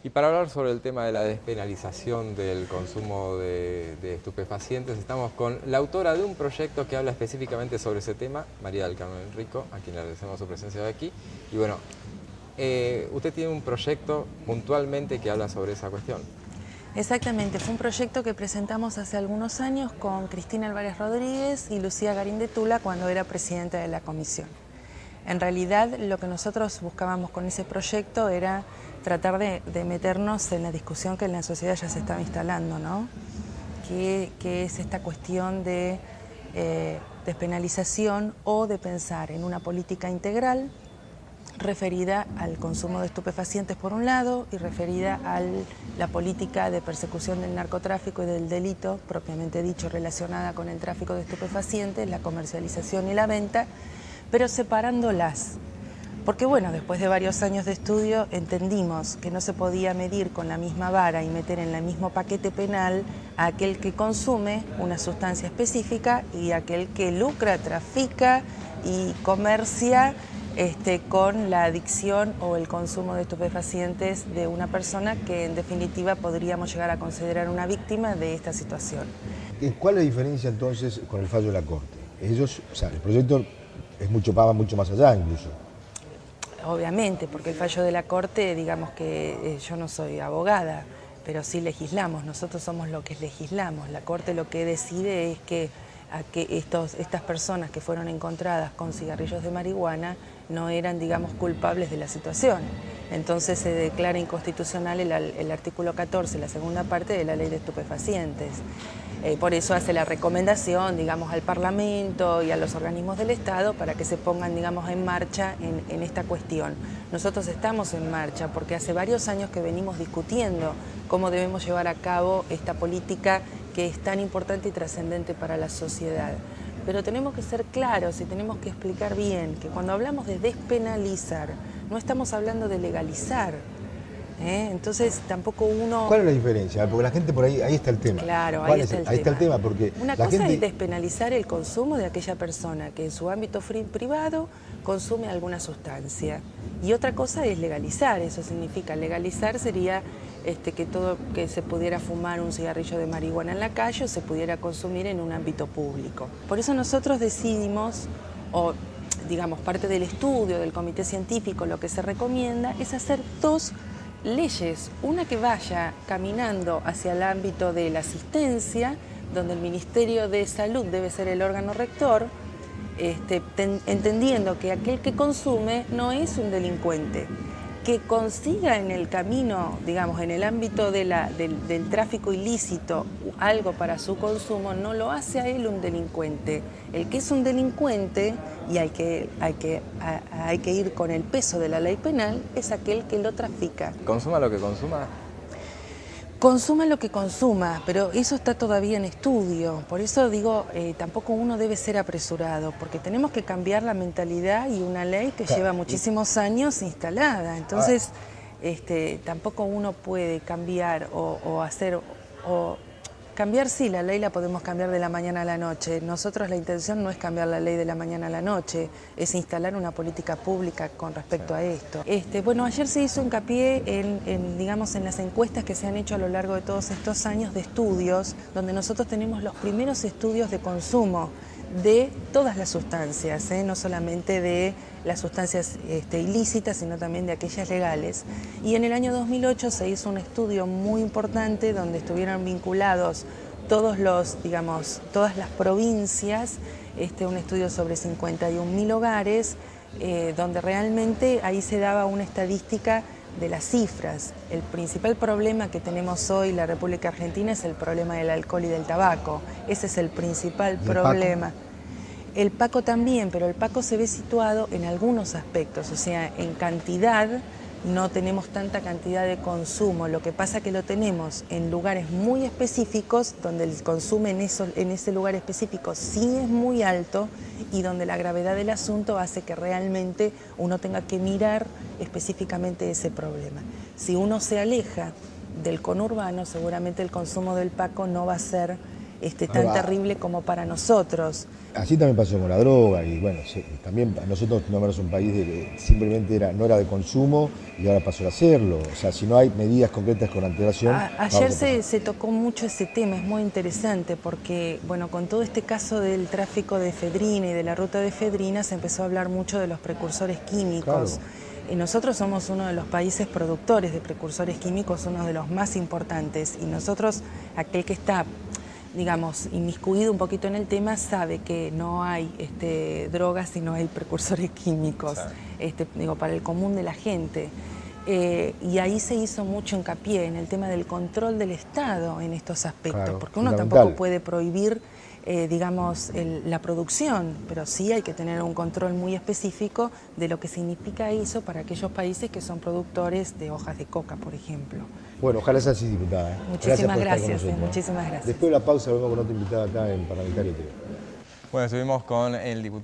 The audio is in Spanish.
Y para hablar sobre el tema de la despenalización del consumo de estupefacientes, estamos con la autora de un proyecto que habla específicamente sobre ese tema, María del Carmen Rico, a quien le agradecemos su presencia de aquí. Y bueno, usted tiene un proyecto puntualmente que habla sobre esa cuestión. Exactamente, fue un proyecto que presentamos hace algunos años con Cristina Álvarez Rodríguez y Lucía Garín de Tula cuando era presidenta de la comisión. En realidad lo que nosotros buscábamos con ese proyecto era tratar de meternos en la discusión que en la sociedad ya se estaba instalando, ¿no? Que es esta cuestión de despenalización o de pensar en una política integral referida al consumo de estupefacientes por un lado y referida a la política de persecución del narcotráfico y del delito propiamente dicho relacionada con el tráfico de estupefacientes, la comercialización y la venta, pero separándolas. Porque bueno, después de varios años de estudio entendimos que no se podía medir con la misma vara y meter en el mismo paquete penal a aquel que consume una sustancia específica y aquel que lucra, trafica y comercia con la adicción o el consumo de estupefacientes de una persona que en definitiva podríamos llegar a considerar una víctima de esta situación. ¿Cuál es la diferencia entonces con el fallo de la Corte? Ellos, o sea, el proyecto va mucho más allá incluso. Obviamente, porque el fallo de la Corte, digamos que yo no soy abogada, pero sí legislamos, nosotros somos lo que legislamos. La Corte lo que decide es que estas personas que fueron encontradas con cigarrillos de marihuana no eran, digamos, culpables de la situación. Entonces se declara inconstitucional el artículo 14, la segunda parte de la Ley de Estupefacientes. Por eso hace la recomendación, digamos, al Parlamento y a los organismos del Estado para que se pongan, digamos, en marcha en esta cuestión. Nosotros estamos en marcha porque hace varios años que venimos discutiendo cómo debemos llevar a cabo esta política que es tan importante y trascendente para la sociedad. Pero tenemos que ser claros y tenemos que explicar bien que cuando hablamos de despenalizar, no estamos hablando de legalizar. Entonces tampoco uno... ¿Cuál es la diferencia? Porque la gente por ahí está el tema. Claro, ahí está el tema. Porque una cosa es despenalizar el consumo de aquella persona que en su ámbito privado consume alguna sustancia. Y otra cosa es legalizar, eso significa legalizar sería que se pudiera fumar un cigarrillo de marihuana en la calle o se pudiera consumir en un ámbito público. Por eso nosotros decidimos, o digamos parte del estudio del comité científico, lo que se recomienda es hacer dos leyes, una que vaya caminando hacia el ámbito de la asistencia, donde el Ministerio de Salud debe ser el órgano rector, entendiendo que aquel que consume no es un delincuente, que consiga en el camino, digamos, en el ámbito del tráfico ilícito algo para su consumo, no lo hace a él un delincuente. El que es un delincuente, y hay que ir con el peso de la ley penal, es aquel que lo trafica. ¿Consuma lo que consuma? Consuma lo que consuma, pero eso está todavía en estudio. Por eso digo, tampoco uno debe ser apresurado, porque tenemos que cambiar la mentalidad y una ley que lleva muchísimos años instalada. Entonces, tampoco uno puede cambiar cambiar sí, la ley la podemos cambiar de la mañana a la noche. Nosotros la intención no es cambiar la ley de la mañana a la noche, es instalar una política pública con respecto a esto. Bueno, ayer se hizo hincapié digamos, en las encuestas que se han hecho a lo largo de todos estos años de estudios, donde nosotros tenemos los primeros estudios de consumo de todas las sustancias, no solamente de las sustancias ilícitas, sino también de aquellas legales. Y en el año 2008 se hizo un estudio muy importante donde estuvieron vinculados todas las provincias, un estudio sobre 51.000 hogares, donde realmente ahí se daba una estadística de las cifras. El principal problema que tenemos hoy en la República Argentina es el problema del alcohol y del tabaco. Ese es el principal problema. El Paco también, pero el Paco se ve situado en algunos aspectos, o sea, en cantidad no tenemos tanta cantidad de consumo, lo que pasa que lo tenemos en lugares muy específicos, donde el consumo en ese lugar específico sí es muy alto y donde la gravedad del asunto hace que realmente uno tenga que mirar específicamente ese problema. Si uno se aleja del conurbano, seguramente el consumo del Paco no va a ser tan terrible como para nosotros. Así también pasó con la droga y bueno, también nosotros nombramos un país que simplemente no era de consumo y ahora pasó a serlo. O sea, si no hay medidas concretas con antelación... Ayer se tocó mucho ese tema, es muy interesante porque, bueno, con todo este caso del tráfico de efedrina y de la ruta de efedrina se empezó a hablar mucho de los precursores químicos. Claro. Y nosotros somos uno de los países productores de precursores químicos, uno de los más importantes. Y nosotros, aquel que está, digamos, inmiscuido un poquito en el tema, sabe que no hay drogas si no hay precursores químicos, digo, para el común de la gente. Y ahí se hizo mucho hincapié en el tema del control del Estado en estos aspectos, claro, porque uno tampoco puede prohibir, digamos, la producción, pero sí hay que tener un control muy específico de lo que significa eso para aquellos países que son productores de hojas de coca, por ejemplo. Bueno, ojalá sea así, diputada. Muchísimas gracias, muchísimas gracias. Después de la pausa volvemos con otra invitada acá en Parlamentario TV. Bueno, estuvimos con el diputado.